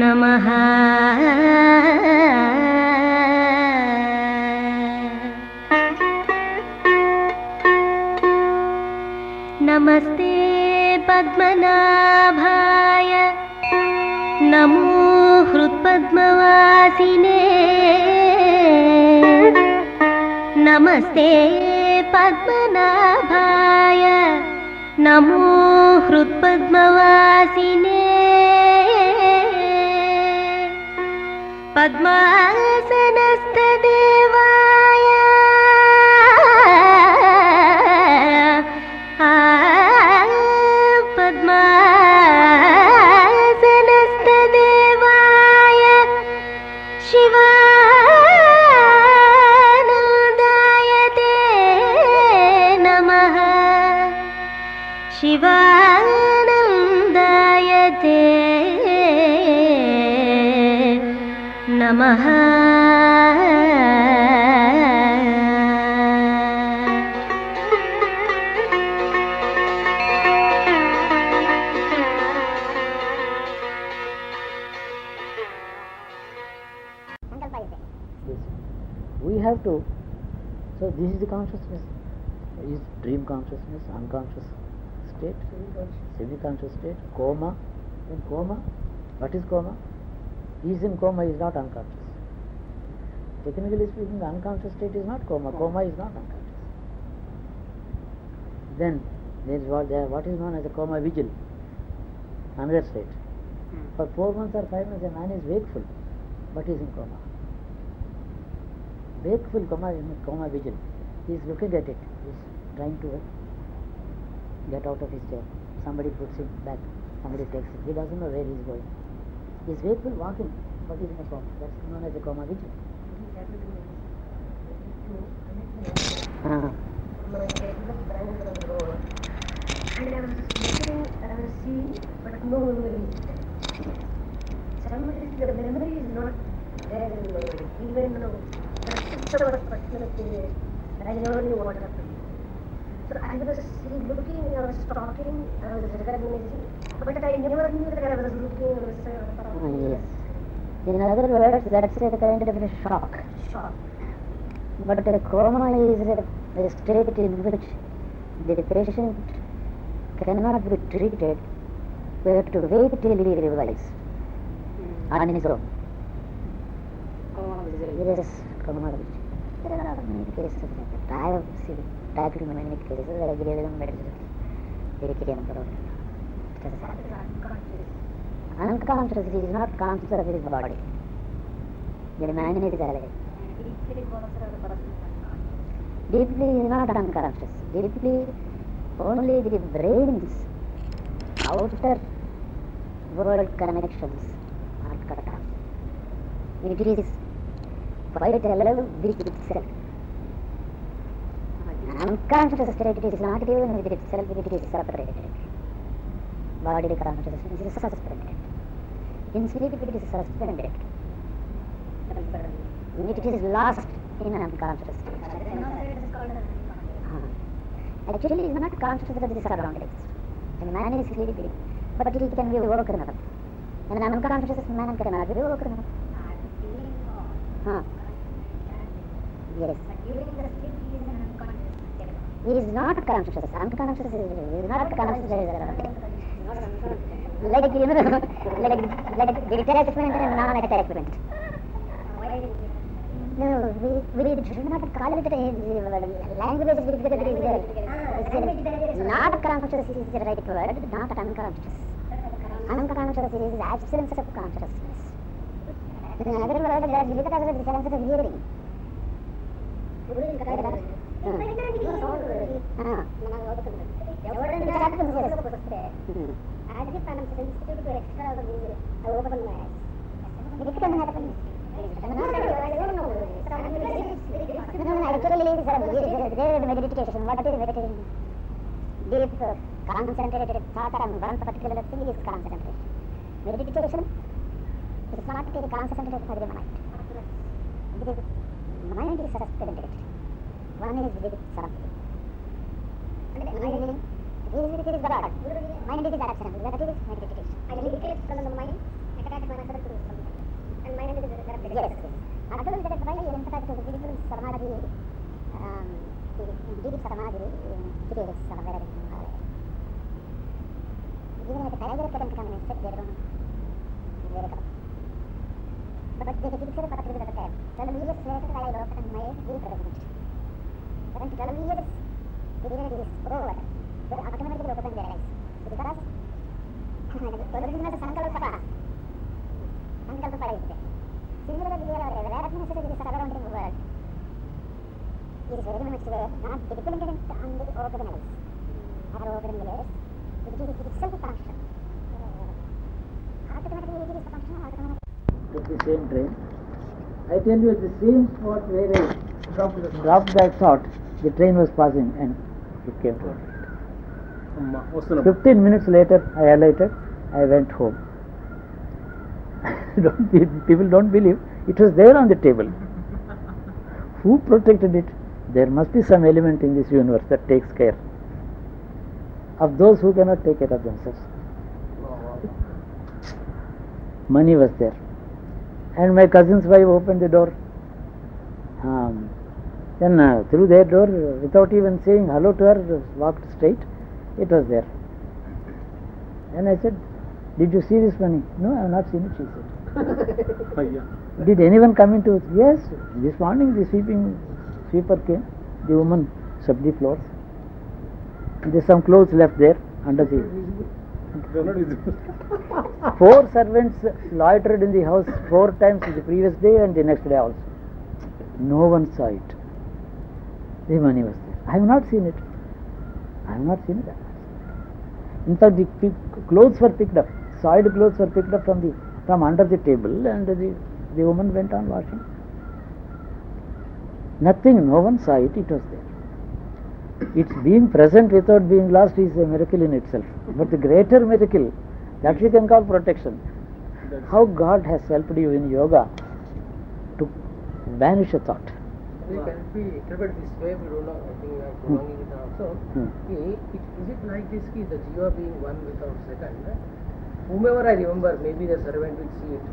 नमः। नमस्ते पद्मनाभाय नमो हृत्पद्मवासिने। नमस्ते पद्मनाभाय नमो हृत्पद्मवासिने। पद्मासनस्थदेवाय पद्मासनस्थदेवाय शिवानन्दाय ते नमः। शिवानन्दाय ते नमः। We have to, so this is the consciousness. Is dream consciousness, unconscious state, semi-conscious state, coma. In coma, what is coma? He is in coma, he is not unconscious. Technically speaking, unconscious state is not coma. Coma is not unconscious. Then there is what is known as a coma vigil, another state. For 4 months or 5 months, a man is wakeful, but he is in coma. Wakeful coma vigil. He is looking at it. He is trying to get out of his chair. Somebody puts him back. Somebody takes him. He doesn't know where he is going. He is wakeful, walking, but he is in a coma. That's known as a coma vigil. And I was looking, I was seeing, but no memory. Somebody, the memory is not there anymore. Even though the particular period, I never knew what happened. So I was looking, I was talking, I was recognizing, but I never knew that I was looking, I was talking. Yes. In other words, that's a kind of a shock. But the coma is a state in which the patient cannot be treated. We have to wait till he revives on his own. Yes, coma. There are many cases like that. I have seen many cases. I gave them medicine. Unconscious, he is not conscious of his body. The man is alive. Deeply is not unconscious. Deeply only the brain's outer world connections are cut off. It is quite alive with itself. Unconscious state is not even with itself, it is separated. Bodily consciousness is suspended. In sleep it is suspended. It is lost in unconscious state. Actually, he is not conscious of the surroundings. A man is sleeping, but he can be woken up. An unconscious man cannot be woken up. Yes. He is not conscious. Unconscious is not conscious of his surroundings. Like detachment and non-attachment. No, we should not call it language. Not conscious is the right word, not unconscious. Unconscious is absence of consciousness. In other words, there is because of the sense of hearing. As if I am sensitive to extraordinary, I open my eyes. It can happen. Actually, meditation. What is meditation? Deep, concentrated thought on one particular thing is concentration. Meditation is not very concentrated for the mind. The mind is suspended. One is with something. It It is God. Mind is action. That is meditation. I meditate from the mind. I attach myself to something. And mind is directed. Yes. Actually, that is why I emphasize the beautiful samadhi. The deep samadhi. It is samadhi. Even if the tiger can come and sit there, they come. But they can picture the particular time. 12 years later, I opened my represent. When 12 years, the period is over. They automatically open their eyes. Because original Sankalpa is there. Similarly, our awareness is surrounding the world. It is very much there, not dependent on the open eyes. Our open ears, it is itself a function. Automatically, it is a function. Took the same train. I tell you, at the same spot where I dropped that thought, the train was passing and it came to me. 15 minutes later, I alighted, I went home. People don't believe, it was there on the table. Who protected it? There must be some element in this universe that takes care of those who cannot take care of themselves. Money was there. And my cousin's wife opened the door. Then through their door, without even saying hello to her, walked straight. It was there. And I said, did you see this money? No, I have not seen it, she said. Did anyone come into it? Yes, this morning the sweeper came. The woman swept the floors. There's some clothes left there under the... 4 servants loitered in the house 4 times the previous day and the next day also. No one saw it. The money was there. I have not seen it. I have not seen it. In fact, the clothes were picked up. Soiled clothes were picked up from under the table, and the woman went on washing. Nothing, no one saw it. It was there. Its being present without being lost is a miracle in itself. But the greater miracle, that we can call protection. How God has helped you in yoga to banish a thought. It can be interpreted this way, we don't know, I think we are prolonging it also. Is it like this, the jiva being one without second? Whomever I remember, maybe the servant will see it.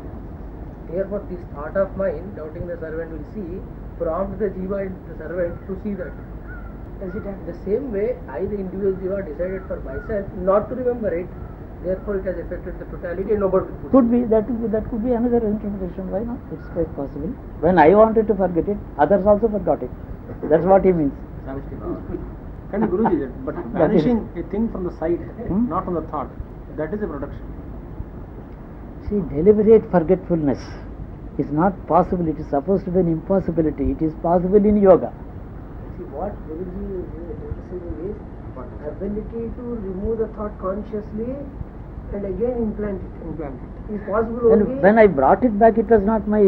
Therefore, this thought of mine, doubting the servant will see, prompt the jiva and the servant to see that. Does it happen? The same way, I, the individual jiva, decided for myself not to remember it. Therefore, it has affected the totality and nobody could be. That could be another interpretation. Why not? It's quite possible. When I wanted to forget it, others also forgot it. That's what he means. Can Guruji, but banishing a thing from the side, not from the thought, that is a production. See, deliberate forgetfulness is not possible. It is supposed to be an impossibility. It is possible in yoga. See, what Guruji is emphasizing is ability to remove the thought consciously and again implant it. Is possible only. And when I brought it back, it was not my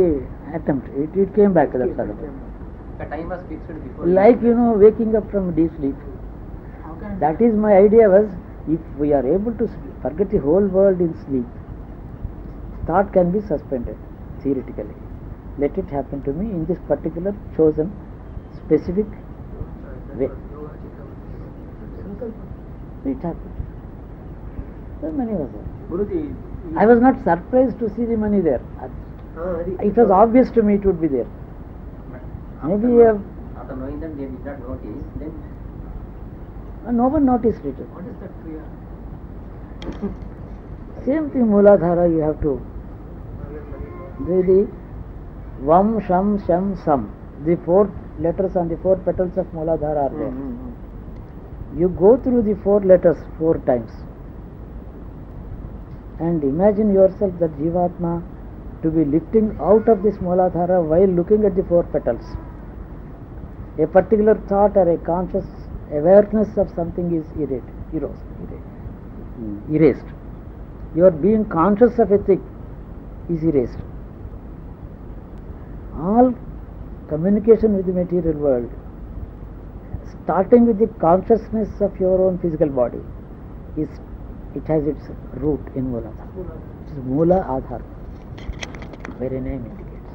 attempt. It came back. That's all. The time was fixed before. Like, waking up from deep sleep. That is my idea was, if we are able to forget the whole world in sleep, thought can be suspended, theoretically. Let it happen to me in this particular chosen, specific way. It happened. The money was there. Guruji, I was not surprised to see the money there. It was obvious to me it would be there. Maybe after knowing that they did not notice, then no one noticed it. what is that kriya? Same thing, Mooladhara, you have to. The Vam, Sham, Sham, Sam. The 4 letters on the 4 petals of Mooladhara are there. You go through the 4 letters 4 times and imagine yourself that Jivatma to be lifting out of this Mooladhara while looking at the 4 petals. A particular thought or a conscious awareness of something is erased. Your being conscious of a thing is erased. All communication with the material world, starting with the consciousness of your own physical body, it has its root in Mooladhara. It is Moola Adhar, very name indicates.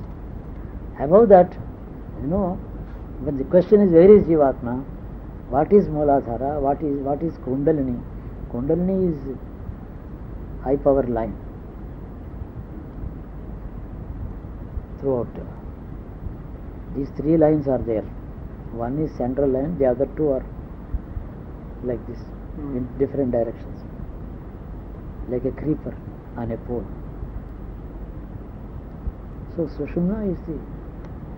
Above that, but the question is, where is Jivatma? What is Mooladhara? What is Kundalini? Kundalini is high power line throughout. These three lines are there. One is central line, the other two are like this in different directions, like a creeper on a pole. So Sushumna is the,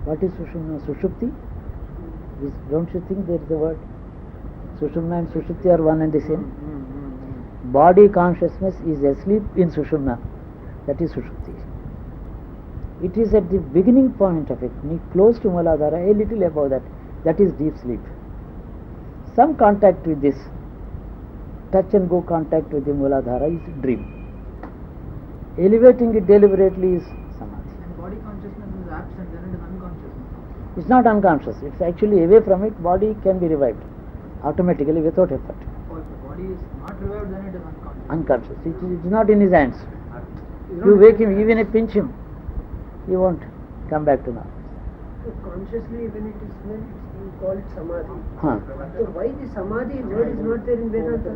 what is Sushumna? Sushupti? Don't you think there is a word? Sushumna and Sushupti are one and the same. Body consciousness is asleep in Sushumna. That is Sushupti. It is at the beginning point of it, close to Muladhara, a little above that. That is deep sleep. Some contact with this, touch and go contact with the Muladhara is dream. Elevating it deliberately is Samadhi. And body consciousness is absent, then it is unconscious. It's not unconscious, it's actually away from it. Body can be revived automatically without effort. Or if the body is not revived, then it is unconscious. Unconscious. It is not in his hands. You wake him, even a pinch him, he won't come back to now. So consciously, when it is when you call it samadhi. Huh. So why the samadhi word is not there in Vedanta?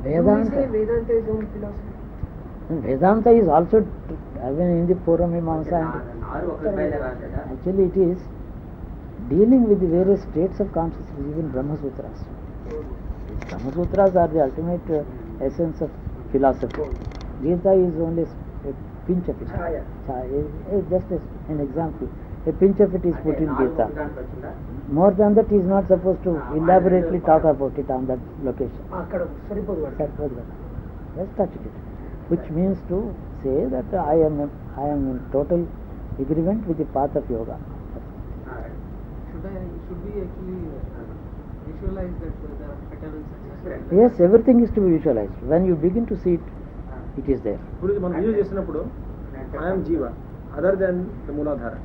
Vedanta. You say Vedanta is only philosophy. And Vedanta is also, even in the Purvamimamsa, actually it is dealing with the various states of consciousness, even Brahma Sutras. Brahma Sutras are the ultimate essence of philosophy. Gita is only a pinch of it. Just as an example, a pinch of it is put in Gita. More than that, he is not supposed to elaborately talk about it on that location. Just touch it, which means to say that I am in total agreement with the path of yoga. Should we actually visualize that there are petals and such? Yes, everything is to be visualized. When you begin to see it, it is there. Guruji, మనం use చేసినప్పుడు I am Jiva, other than the Muladhara.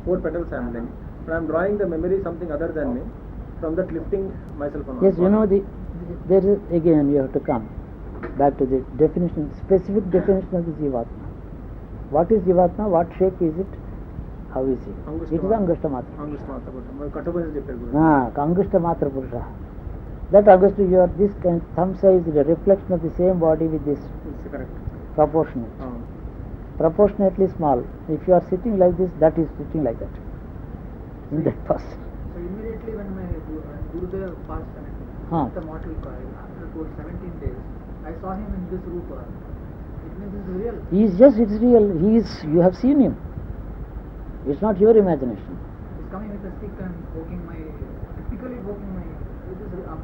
4 petals I am laying. But I am drawing the memory something other than me. From that lifting myself on. Yes, you know, there is, again you have to come back to the definition, specific definition of the Jivatma. What is Jivatma? What shape is it? How is it? It is Angushta Matra. Angushta Matra Purusha. That Angushta, this kind thumb size is a reflection of the same body with this proportionate. Proportionately small. If you are sitting like this, that is sitting like that. In that posture. So immediately when my Gurudev passed the mortal coil, after 17 days, I saw him in this rupa. It means it's real. It's real. You have seen him. It's not your imagination. He's coming with a stick and typically poking my,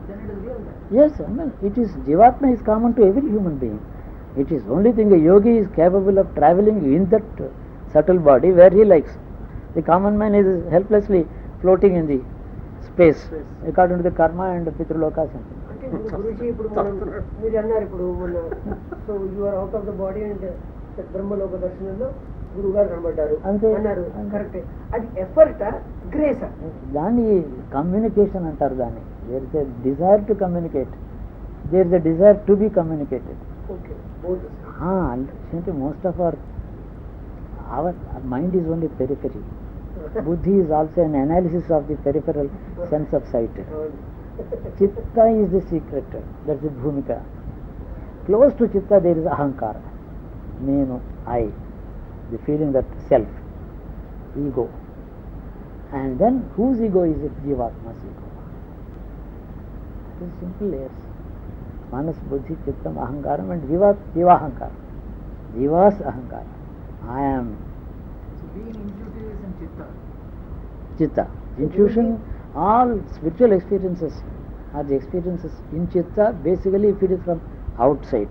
then it is real then. Yes, I mean, it is, Jivatma is common to every human being. It is only thing a yogi is capable of travelling in that subtle body where he likes. The common man is helplessly floating in the space according to the karma and Pitralokas. Guruji, so you are out of the body and Brahmaloka Darshanalo Guru garu కనబడ్డారు అన్నారు కరెక్టే. అది effort grace దాన్ని communication అంటారు. దాన్ని there is a desire to communicate, there is a desire to be communicated. Okay అంటే most of our mind is only periphery. Buddhi is also an analysis of the peripheral sense of sight. Chitta is the secret, that's the bhumika. Close to Chitta there is ahankara, nenu, I, the feeling that self, ego. And then whose ego is it? Jivatma's ego. It is simple layers. Manas, Buddhi, Chittam, Ahankaram and Jivahankara. Jiva's ahankara. I am. So being intuitive is in Chitta. Intuition, all spiritual experiences are the experiences in Chitta. Basically, if it is from outside,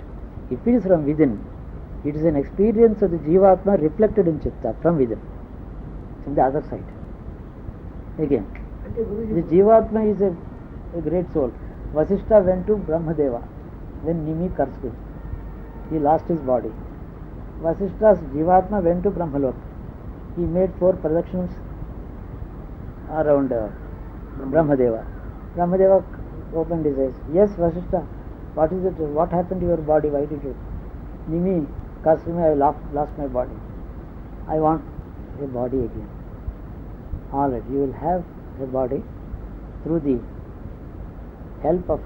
if it is from within, it is an experience of the Jivatma reflected in Chitta from within, from the other side. Again, the Jivatma is a great soul. Vasishtha went to Brahmadeva when Nimi cursed him. He lost his body. Vasishtha's Jivatma went to Brahmaloka. He made 4 productions around Brahmadeva. Brahmadeva opened his eyes. Yes, Vasishtha, what is it? What happened to your body? Why did you? Nimi cursed me, I lost my body. I want a body again. All right, you will have a body through the help of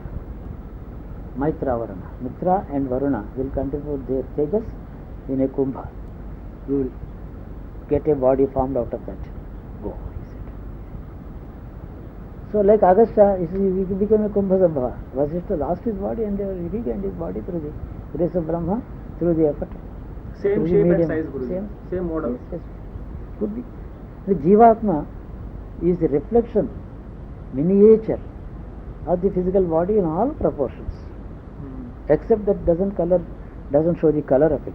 Maitra Varuna. Mitra and Varuna will contribute their tejas in a kumbha. You will get a body formed out of that. Go, he said. So like Agastya, he became a kumbha sambhava. Vasishtha lost his body and he regained his body through the grace of Brahma, through the effort. Same shape and size, Guruji. Same model. Yes. Could be. The Jivatma is a reflection, miniature of the physical body in all proportions, except that doesn't show the color of it.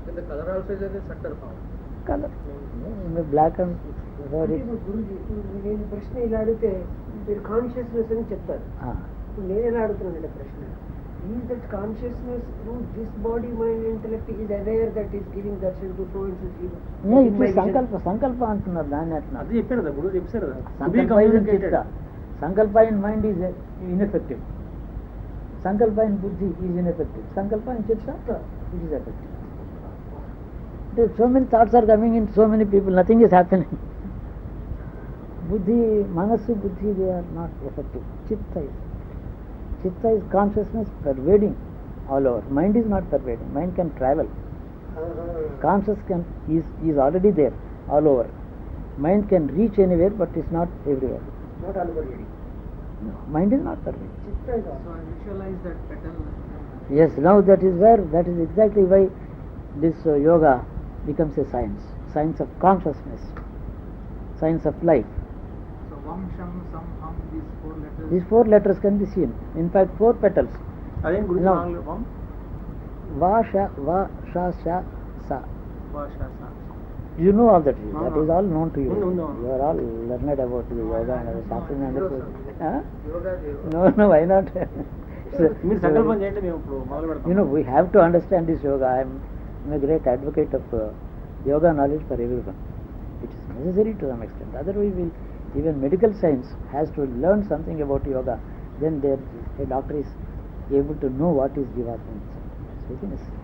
Then the color also is a subtle form. Color, black and red. Guruji నేను ప్రశ్న ఇలా అడిగితే మీరు consciousness అని చెప్తారు. నేను ఎలా అడుగుతున్నానంటే ప్రశ్న, is that consciousness through this body, mind, intellect is aware that is giving darshan to so and so Jiva? It is సంకల్ప అంటున్నారు దాన్ని అట్లా. అది చెప్పారు కదా గురువు, చెప్పారు కదా. సంకల్ప in mind is ineffective. Sankalpa in buddhi is ineffective. Sankalpa in chitta, it is effective. So many thoughts are coming in so many people, nothing is happening. Buddhi, manasu buddhi, they are not effective. Chitta is consciousness pervading all over. Mind is not pervading. Mind can travel. Consciousness is already there all over. Mind can reach anywhere, but is not everywhere. Not all over ready. No, mind is not pervading. So I visualize that petal. Yes, now that is exactly why this yoga becomes a science of consciousness, science of life. So Vam, Sham, Sam, Ham, These four letters can be seen. In fact, 4 petals. అదేం Guruji No. వాంగ్లం? Va, Sha, Sa. భాష. You know all that. No, That no. is all known to you. No. You are all learned about the yoga and other Shastras and other. Huh? Yoga. No, why not? మీరు సంకల్పం చేయండి, మేము ఇప్పుడు మొదలు పెడతాం. You know, we have to understand this yoga. I am a great advocate of yoga knowledge for everyone. It is necessary to some extent. Otherwise, even medical science has to learn something about yoga. Then a doctor is able to know what is Jivatma. So it is necessary.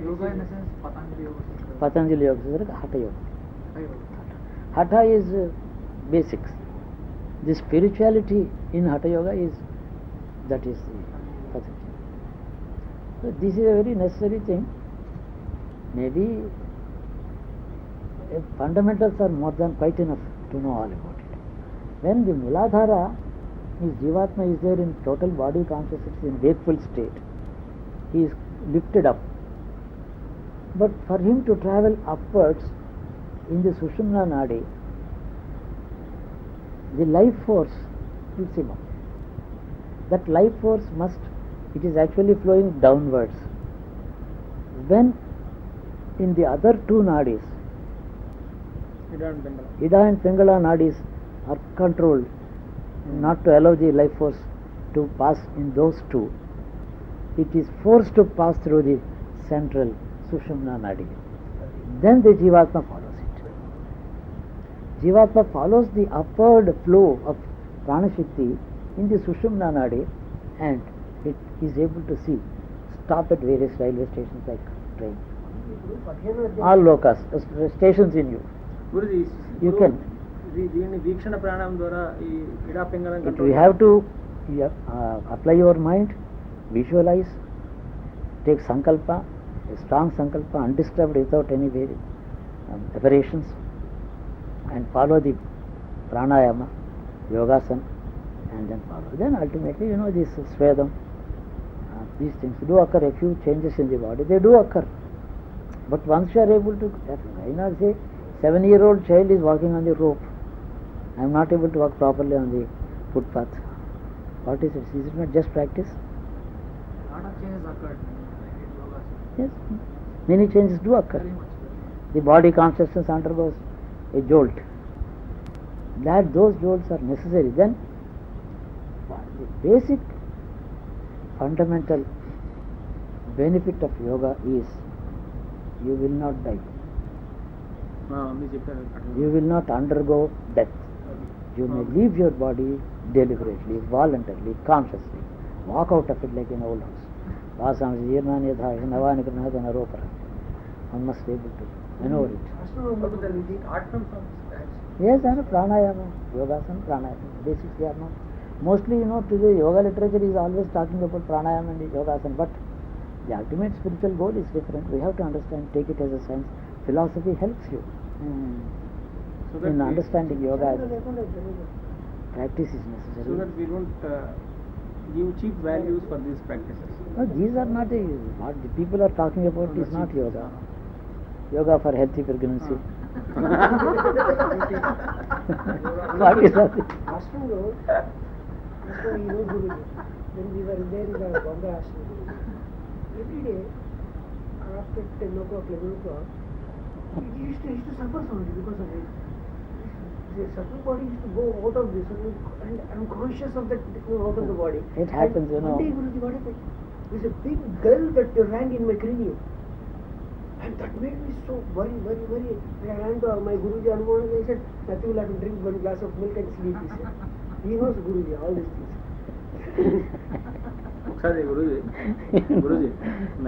Yoga in the sense Patanjali Yoga. Patanjali Yoga is like Hatha Yoga. Hatha is basics. The spirituality in Hatha Yoga is Patanjali. So this is a very necessary thing. Maybe fundamentals are more than quite enough to know all about it. When the Muladhara, his Jivatma is there in total body consciousness in wakeful state, he is lifted up. But for him to travel upwards in the Sushumna Nadi, the life force will sim up. That life force it is actually flowing downwards. When in the other 2 nadis, Ida and Pingala nadis are controlled not to allow the life force to pass in those 2. It is forced to pass through the central Sushumna Nadi. Then the Jivatma follows it. Jivatma follows the upward flow of Pranashakti in the Sushumna Nadi, and it is able to stop at various railway stations like train. All lokas, stations in you. Guruji, You can. దీన్ని వీక్షణ ప్రాణాయామం ద్వారా ఈ ఇడా పింగళం It we have to apply your mind, visualize, take sankalpa, a strong sankalpa, undisturbed without any aberrations, and follow the pranayama, yogasana, and then follow. Then ultimately, this svedam, these things do occur. A few changes in the body, they do occur. But once you are able to, I not say 7-year-old child is walking on the rope. I am not able to walk properly on the footpath. What is it? Is it not just practice? A lot of changes occurred when I did yoga. Yes, many changes do occur. Very much. The body consciousness undergoes a jolt. Those jolts are necessary. Then the basic fundamental benefit of yoga is you will not die. మీరు చెప్పారు. You will not undergo death. You may leave your body deliberately, voluntarily, consciously. Walk out of it like an old house. Vasam jirnani yadha navani granadana ropara. One must be able to maneuver it. Yes, and pranayama, yogasana, pranayama. Basics they are not Mostly, today yoga literature is always talking about pranayama and yogasana, but the ultimate spiritual goal is different. We have to understand, take it as a science. Philosophy helps you in understanding yoga. Practice is necessary. So that we don't give cheap values for these practices. No, these are not what the people are talking about is not yoga. Yoga for healthy pregnancy. What is that? Ashram, Guruji, when we were there in the Bombay Ashram, every day after 10 o'clock, 11 o'clock, he used to suffer something because of it. The subtle body used to go out of this, and I'm conscious of that out of the body. It happens, One day, Guruji, what happened? There's a big bell that rang in my cranium. And that made me so very. And I ran to my Guruji Anuman and I said, nothing will have to drink one glass of milk and sleep, he said. He knows Guruji, all these things. Guruji,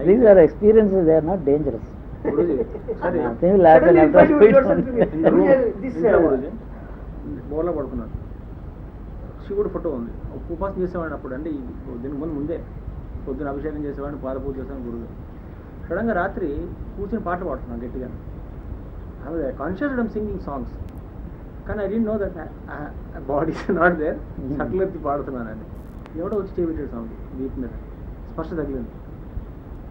these are experiences, they are not dangerous. Guruji, sorry. Nothing will happen after a sweet one. Guruji, బోర్లా పడుకున్నాను. శివుడు photo ఉంది. ఉపవాసం చేసేవాడిని అప్పుడు, అంటే దీనికి ముందే పొద్దున అభిషేకం చేసేవాడిని, పాద పూజ చేసేవాడిని గురువు. సడన్గా రాత్రి కూర్చొని పాటలు పాడుతున్నాను గట్టిగా. I was conscious I am singing songs, కానీ I don't know that body is not there. సట్లెత్తి పాడుతున్నానండి. ఎవడో వచ్చి చేపెట్టాడు సాంగ్ వీపు మీద, స్పర్శ తగిలింది.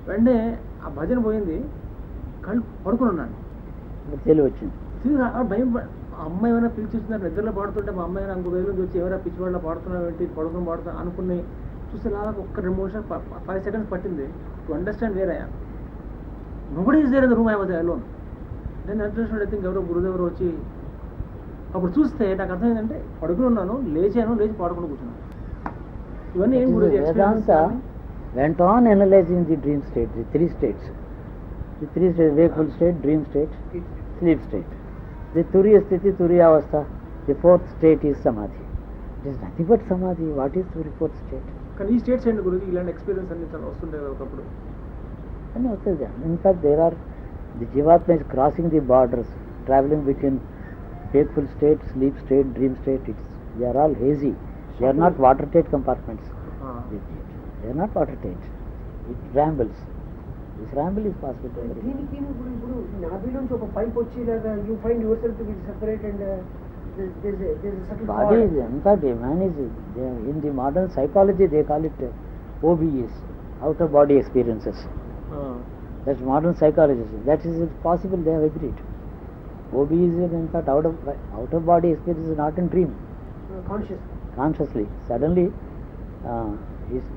వెంటనే ఆ భజన పోయింది, కళ్ళు పడుకుని ఉన్నాను. తెలివి వచ్చింది. భయం. అమ్మాయి ఏమైనా పిలిచిస్తున్నారు, నిద్రలో పాడుతుంటే మా అమ్మాయి ఇంకో వేలు వచ్చి ఎవరైనా పిచ్చివాళ్ళ పాడుతున్నావు ఏంటి, పడుతున్నా అనుకుని చూస్తే లాగా ఒక్క 2 నిమిషాలు 5 seconds పట్టింది టు అండర్స్టాండ్ వేర్ అయ్యా. Nobody is there in the room, I was alone. నేను అండర్స్టాండ్ అయితే ఎవరో గురుదేవరు వచ్చి అప్పుడు చూస్తే నాకు అర్థమైందంటే పడుకుని ఉన్నాను, లేచి పాడుకుని కూర్చున్నాను. ఇవన్నీ ఏం Guruji Vedanta went on analyzing the dream state, the three states, wakeful state, dream state, sleep state. The Turiya Sthiti, Turiya Avastha, the fourth state is Samadhi. It is nothing but Samadhi. What is the fourth state? కానీ ఈ states ఏంటి గురుజీ? ఇలాంటి experience అన్ని చాలా వస్తుండే ఒకప్పుడు. అన్నీ వస్తుంది. In fact, the Jivatma is crossing the borders, traveling between wakeful state, sleep state, dream state. They are all hazy. They are not watertight compartments. They are not watertight. It rambles. This ramble is possible. దీనికి ఇప్పుడు నాభి నుంచి ఒక pipe వచ్చేలాగా you find your self to be separate and there's a subtle Body is, in fact, a man is, in the modern psychology they call it OBEs, out of body experiences. That's modern psychology. That is possible, they have agreed. OBE is in fact out of body experience is not in dream. Consciously. Suddenly,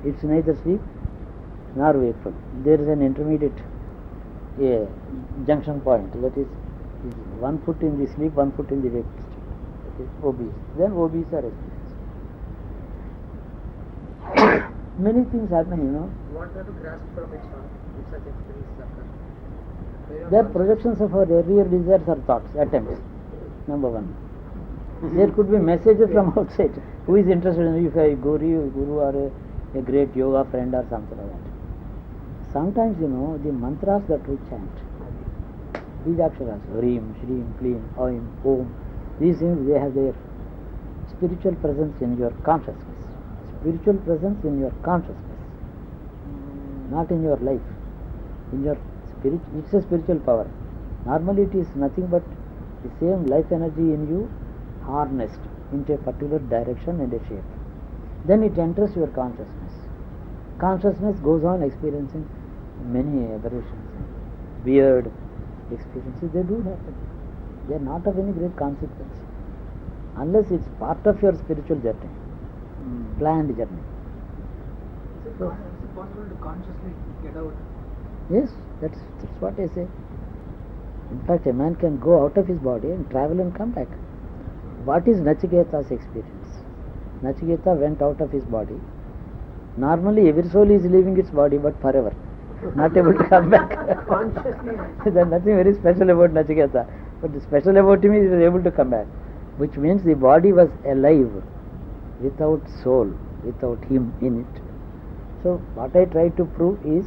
it's neither sleep nor wakeful. There is an intermediate junction point. That is 1 foot in the sleep, 1 foot in the wakeful state. That is OBEs. Then OBEs are experienced. Many things happen, What are to grasp from it, if such experiences occur? They are projections of our earlier desires or thoughts, attempts. Number one. There could be messages from outside. Who is interested in if a guru or a great yoga friend or something like that. Sometimes, the mantras that we chant, Bijaksharas, Hrim, Shrim, Klim, Aim, Om, these things, they have their spiritual presence in your consciousness. Spiritual presence in your consciousness, not in your life. In your spirit, it's a spiritual power. Normally it is nothing but the same life energy in you harnessed into a particular direction and a shape. Then it enters your consciousness. Consciousness goes on experiencing many aberrations, weird experiences. They do happen. They are not of any great consequence unless it's part of your spiritual journey, planned journey. Is it possible to consciously get out? Yes, that's what I say. In fact, a man can go out of his body and travel and come back. What is Nachiketa's experience? Nachiketa went out of his body. Normally, every soul is leaving its body, but forever, not able to come back. There's nothing very special about Nachiketa, but the special about him is he was able to come back, which means the body was alive, without soul, without him in it. So, what I try to prove is,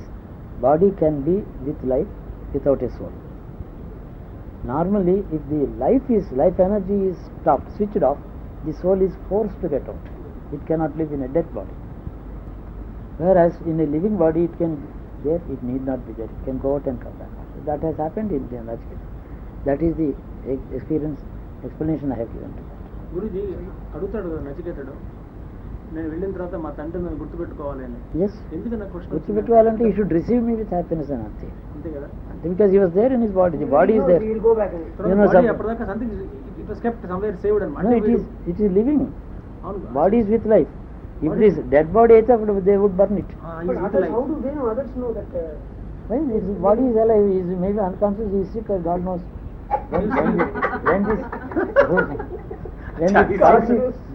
body can be with life without a soul. Normally, if the life energy is stopped, switched off, the soul is forced to get out. It cannot live in a dead body. Whereas in a living body it can be there, it need not be there. It can go out and come back. That has happened in Nachiketa. That is the explanation I have given to that. Guruji అడుగుతాడు కదా నచికేతుడు, నేను వెళ్ళిన తర్వాత మా తండ్రి నన్ను గుర్తుపెట్టుకోవాలి అని. Yes. ఎందుకు నాకు question గుర్తుపెట్టుకోవాలంటే he should receive me with happiness అని అంతే. అంతే కదా. Because he was there in his body. The body is there. He will go back and అప్పటిదాకా something it was kept somewhere saved అన్నమాట. No, it is living. Body is with life. If this dead body అయితే అప్పుడు they would burn it. but others, how do they know? Others know that When his body is alive, he is maybe unconscious, he is sick, or God knows. When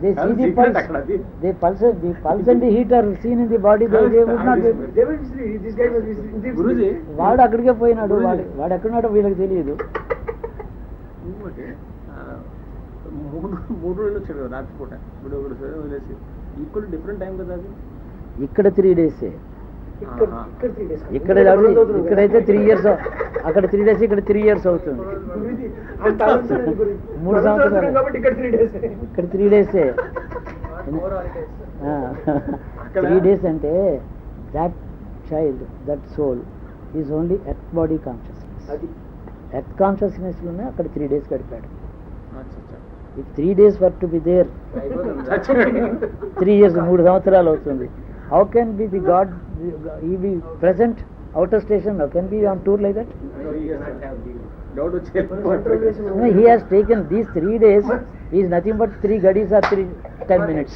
they see the pulse, the pulse and the heat are seen in the body, they would not be. they will see this guy was Guruji వాడు అక్కడికే పోయినాడు, వాడు ఎక్కడున్నాడో వీళ్ళకి తెలియదు. ఇంకోటి మూడు రోజులు వచ్చాడు కదా రాత్రిపూట, ఇప్పుడు వదిలేసి ఈక్వల్ డిఫరెంట్ టైం కదా అది. ఇక్కడ 3 days, ఇక్కడ 3 days. ఇక్కడైతే 3 years, అక్కడ 3 days, ఇక్కడ 3 years అవుతుంది. 3 సంవత్సరాలు కాబట్టి ఇక్కడ 3 days. ఇక్కడ 3 days. 3 days అంటే that child, that soul is only earth body consciousness. అది ఎర్త్ కాన్షియస్నెస్ లోనే అక్కడ 3 days గడిపాడు. అచ్చా. If 3 days were to be there, 3 years, 3 సంవత్సరాలు అవుతుంది. How can be the God, he be present outer station? How can be on tour like that? Doubt వచ్చే No, he has taken these 3 days, he is nothing but 3 gadis or 10 minutes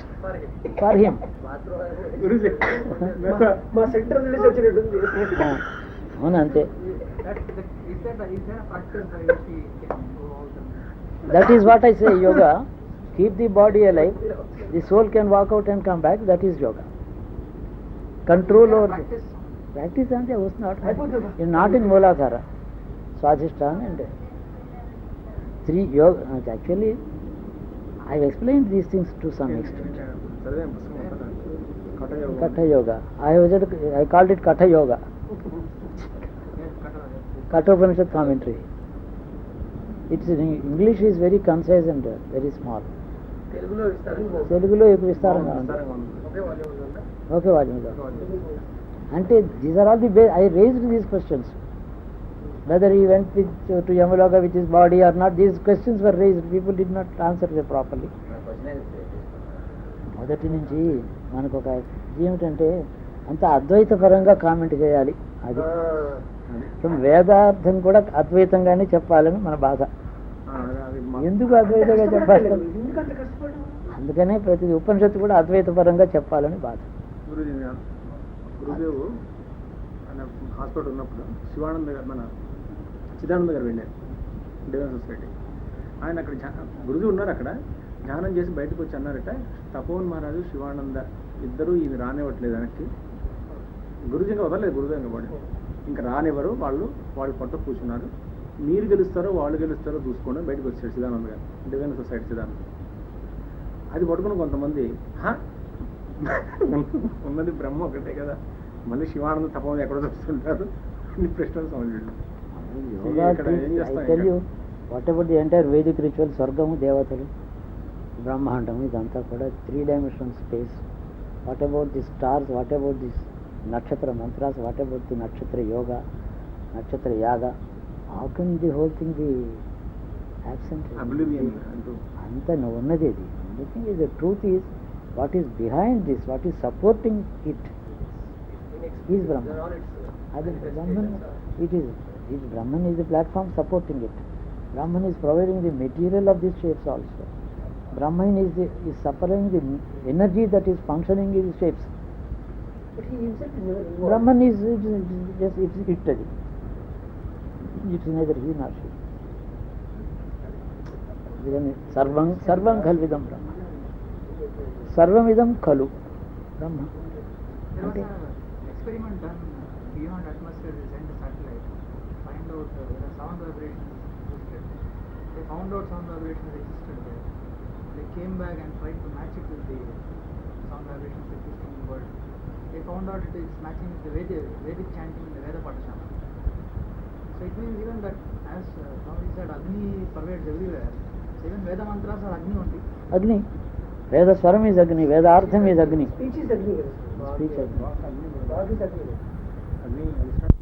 for him. Guruji మా centre నుంచి వచ్చినట్టుంది. అవును అంతే. Is there a practice by which we can go out and That is what I say, yoga. Keep the body alive, the soul can walk out and come back, that is yoga. Control over practice and was not in Mooladhara, Swadhisthana and 3 yoga. Actually, I have explained these things to some extent. Katha yoga. I called it Katha yoga. Katha Upanishath commentary. Its English is very concise and very small. తెలుగులో ఎక్కువ విస్తారంగా ఉంది. Okay వాల్యూమ్లో. అంటే these are all the I raised these questions. Whether he went to Yamaloka with his body or not, these questions were raised. People did not answer them properly. మొదటి నుంచి మనకు ఒక ఏమిటంటే అంత అద్వైత పరంగా కామెంట్ చేయాలి. అది వేదార్థం కూడా అద్వైతంగానే చెప్పాలని మన బాధ. ఎందుకు అద్వైతంగా చెప్పాలి? అందుకనే ప్రతి ఉపనిషత్తు కూడా అద్వైత పరంగా చెప్పాలని బాధ. గురుదేవు ఆయన హాస్పిటల్ ఉన్నప్పుడు శివానంద గారు, మన చిదానంద గారు వెళ్ళారు డివైన్ సొసైటీ. ఆయన అక్కడ గురుదేవు ఉన్నారు, అక్కడ ధ్యానం చేసి బయటకు వచ్చి అన్నారట, తపోవన్ మహారాజు శివానంద ఇద్దరు ఇది రానివ్వట్లేదు వెనక్కి. గురుజీ ఇంకా వదలలేదు, గురుదేవు ఇంకా వాడు ఇంకా రానివ్వరు, వాళ్ళు పొట్ట కూర్చున్నారు, మీరు గెలుస్తారో వాళ్ళు గెలుస్తారో చూసుకోండి బయటకు వచ్చాడు చిదానంద గారు, డివైన్ సొసైటీ చిదానంద. అది పట్టుకుని కొంతమంది ఉన్నది బ్రహ్మ ఒకటే కదా, మళ్ళీ శివానంద తపం ఎక్కడో చూస్తుంటారు, ఇన్ని ప్రశ్నలు సమస్యలు. What about the entire Vedic ritual, స్వర్గము, దేవతలు, బ్రహ్మాండము, ఇదంతా కూడా 3 dimensional space. What about the stars, what about the నక్షత్ర మంత్రాస్, వాట్ అబౌట్ ది నక్షత్ర యోగా, నక్షత్ర యాగ? How can the whole thing be absent? అంతా ఉన్నది అది. అందుకే the truth is what is behind this, what is supporting it is Brahman. Brahman, it is Brahman is the platform supporting it. Brahman is providing the material of these shapes also. Brahman is supplying the energy that is functioning in these shapes. But he himself is never involved. Brahman is just it. It is neither he nor she. Sarvam khalvidam Brahma. Sarvamidam Khalu Brahma. There was an experiment done beyond atmosphere. They sent a satellite to find out whether sound vibrations existed. They found out sound vibrations existed there. They came back and tried to match it with the sound vibrations existing in the world. They found out it is matching with the Vedic chanting in the Veda Pathshala. So it means even that, as somebody said, Agni pervades everywhere. So even Veda mantras are Agni only. Agni. Veda Swaram is Agni, Veda Artham is Agni. Speech is Agni. Speech Agni. God is Agni. అగ్ని